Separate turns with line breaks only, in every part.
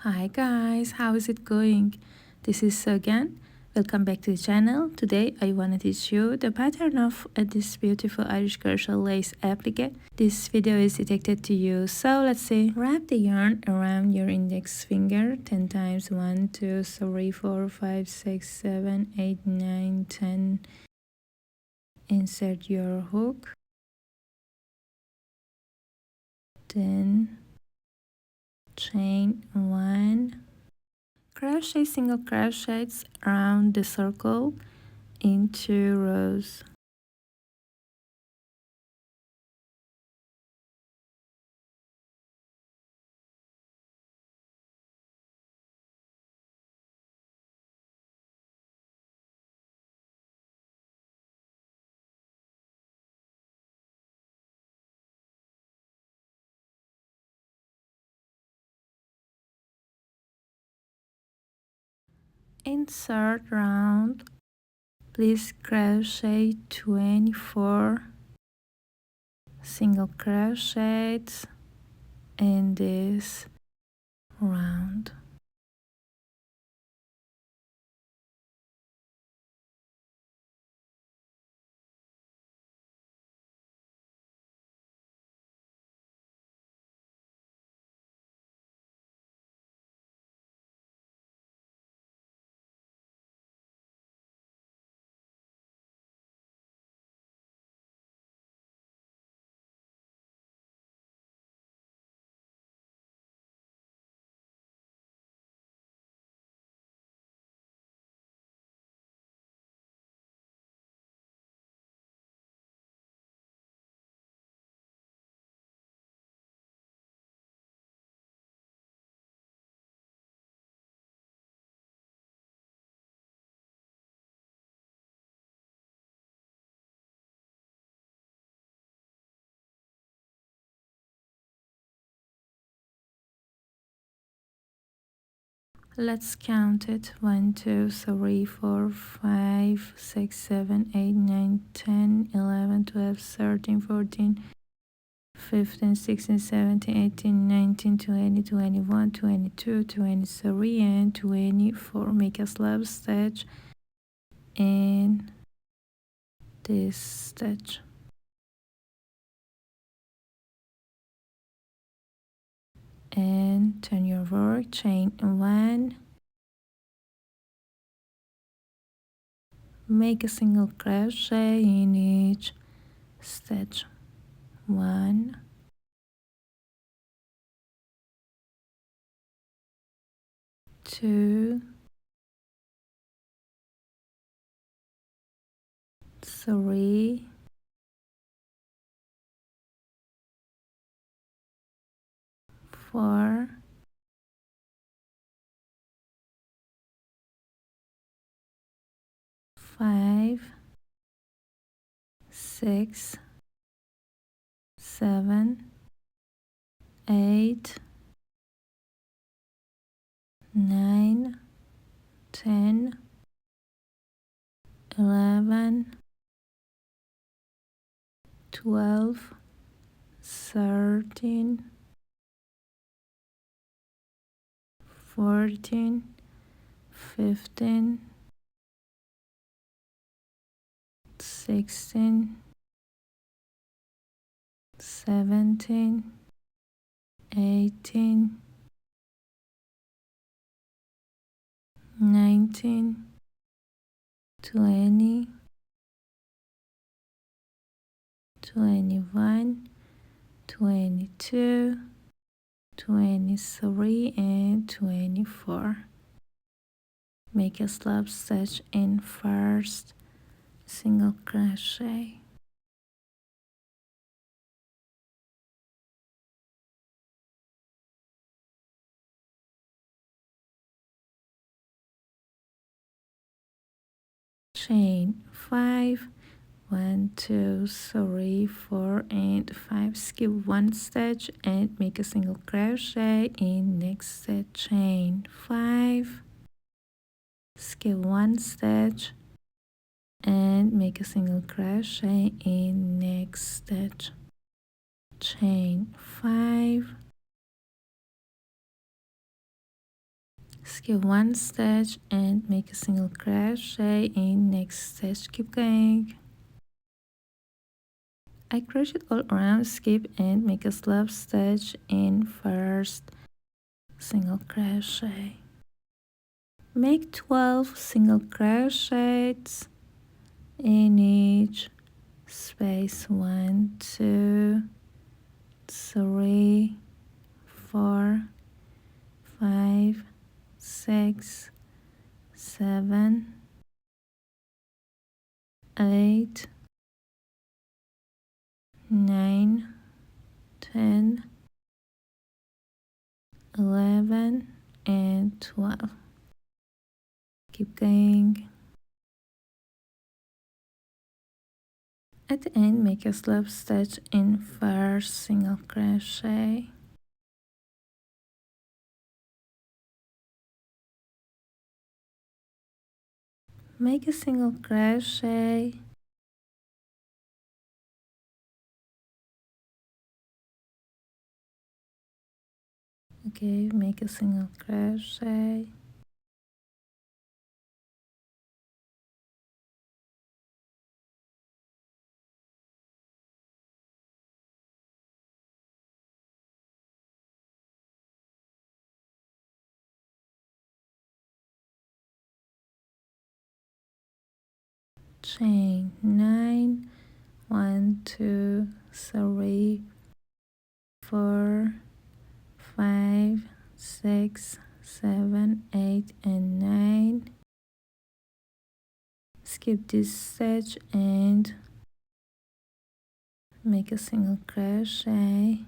Hi guys, how is it going? This is again. Welcome back to the channel. Today I want to teach you the pattern of this beautiful Irish crochet lace applique. This video is dedicated to you. So let's see. Wrap the yarn around your index finger 10 times. 1, 2, 3, 4, 5, 6, 7, 8, 9, 10. Insert your hook. Then chain 1. Crochet single crochets around the circle in 2 rows. Insert round. Please crochet 24 single crochets in this round. Let's count it. 1, 2, 3, 4, 5, 6, 7, 8, 9, 10, 11, 12, 13, 14, 15, 16, 17, 18, 19, 20, 21, 22, 23, and 24. Make a slab stitch in this stitch. And turn your work, chain 1, make a single crochet in each stitch. 1, 2, 3, 4, 5, 6, 7, 8, 9, 10, 11, 12, 13, 14, 15, 16, 17, 18, 19, 20, 21, 22, 23, and 24. Make a slab stitch in first single crochet. Chain 5, 1, 2, 3, 4, and 5. Skip 1 stitch and make a single crochet in next stitch. Chain 5, skip 1 stitch and make a single crochet in next stitch. Chain 5, skip one stitch and make a single crochet in next stitch. Keep going. I crocheted all around, skip and make a slip stitch in first single crochet. Make 12 single crochets in each space. 1, 2, 3, 4, 5, 6, 7, 8, 9, 10, 11, and 12. Keep going. At the end, make a slip stitch in first single crochet. Make a single crochet. Okay, make a single crochet. Chain 9, 1, 2, 3, 4, 5, 6, 7, 8, and 9. Skip this stitch and make a single crochet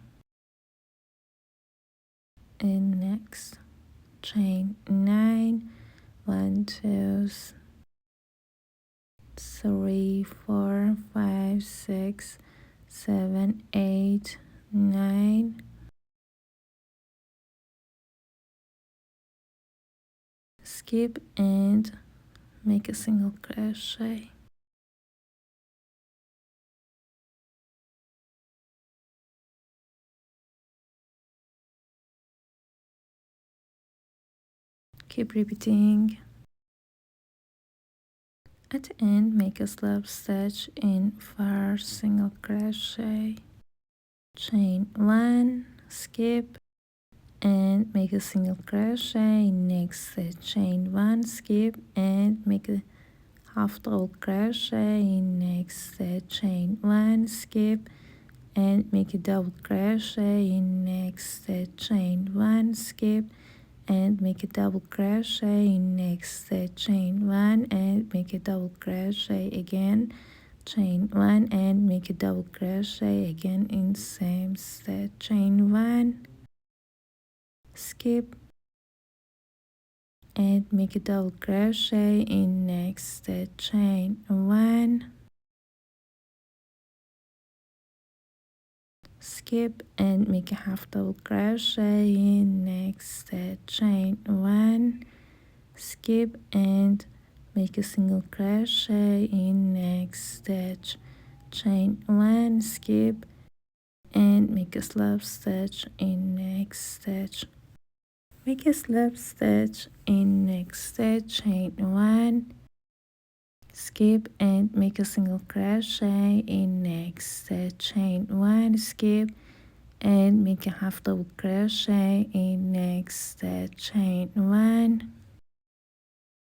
in next. Chain 9, 1, 2, 3, 4, 5, 6, 7, 8, 9. Skip and make a single crochet. Keep repeating. At the end, make a slip stitch in first single crochet. Chain 1, skip, and make a single crochet. Next stitch, chain 1, skip, and make a half double crochet. Next stitch, chain 1, skip, and make a double crochet. Next stitch, chain 1, skip, and make a double crochet. Next stitch, chain 1, and make a double crochet again. Chain 1 and make a double crochet again in same stitch. Chain 1, skip, and make a double crochet in next stitch. Chain 1, skip, and make a half double crochet in next stitch. Chain 1, skip, and make a single crochet in next stitch. Chain 1, skip, and make a slip stitch in next stitch. Make a slip stitch in next stitch. Chain 1, skip, and make a single crochet in next stitch. Chain 1, skip, and make a half double crochet in next stitch. Chain 1,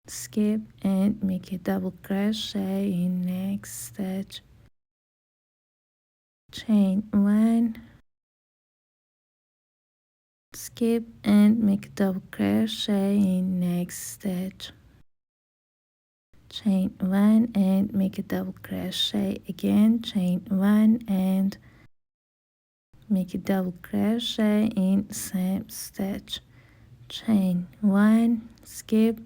skip, and make a double crochet in next stitch. Chain 1, skip, and make a double crochet in next stitch. Chain 1 and make a double crochet again. Chain 1 and make a double crochet in same stitch. Chain 1, skip,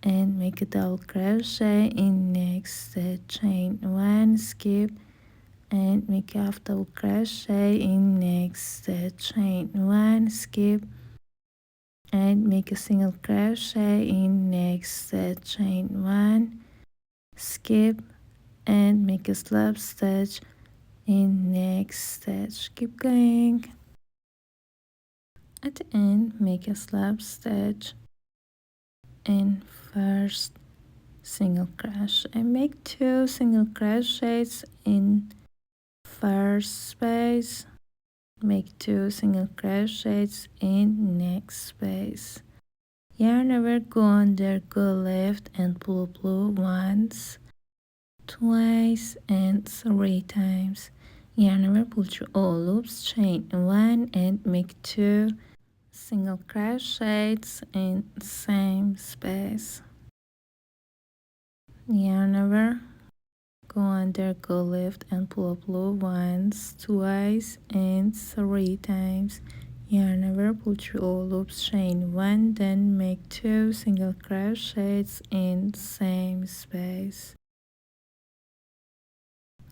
and make a double crochet in next stitch. Chain 1, skip, and make a half double crochet in next stitch. Chain 1, skip, and make a single crochet in next stitch. Chain 1, skip, and make a slip stitch in next stitch. Keep going. At the end, make a slip stitch in first single crochet. Make 2 single crochets in first space, make 2 single crochets in next space. Yarn over, go under, go left and pull once, twice and 3 times. Yarn over, pull through all loops, chain 1 and make 2 single crochets in same space. Yarn over, go under, go left and pull once, twice and 3 times. Yarn over, pull through all loops, chain 1, then make 2 single crochets in same space.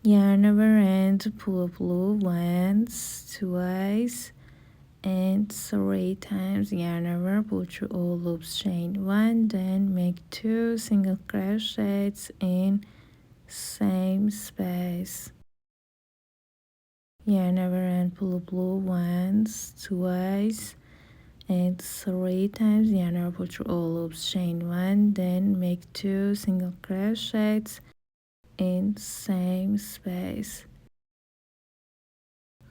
Yarn over and pull once, twice and 3 times. Yarn over, pull through all loops, chain 1, then make 2 single crochets in same space. Yarn over and pull once, twice and 3 times. Yarn over, pull through all loops, chain 1, then make 2 single crochets in same space.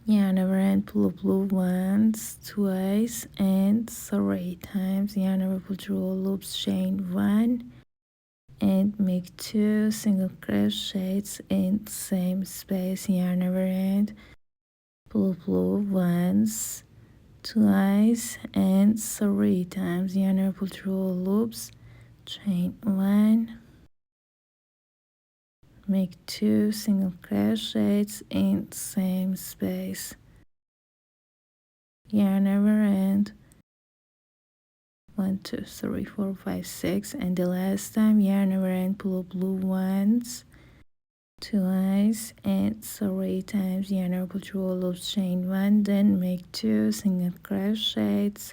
Yarn over and pull once, twice and 3 times. Yarn over, pull through all loops, chain 1 and make 2 single crochets in same space. Yarn over and pull once, twice and 3 times. Yarn over, pull through all loops, chain 1, make 2 single crochets in same space. Yarn over and 1 2 3 4 5 6 and the last time. Yarn over and pull once, twice and 3 times. Yarn over, pull through all loops, chain 1, then make 2 single crochets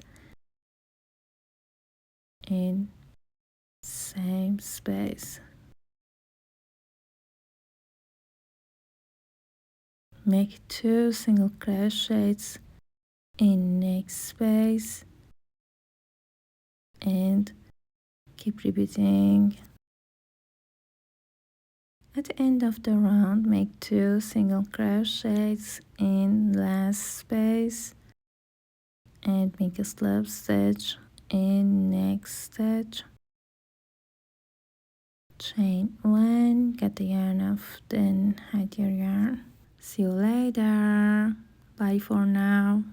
in same space. Make 2 single crochets in next space and keep repeating. At the end of the round, make 2 single crochets in last space and make a slip stitch in next stitch. Chain 1, get the yarn off, then hide your yarn. See you later. Bye for now.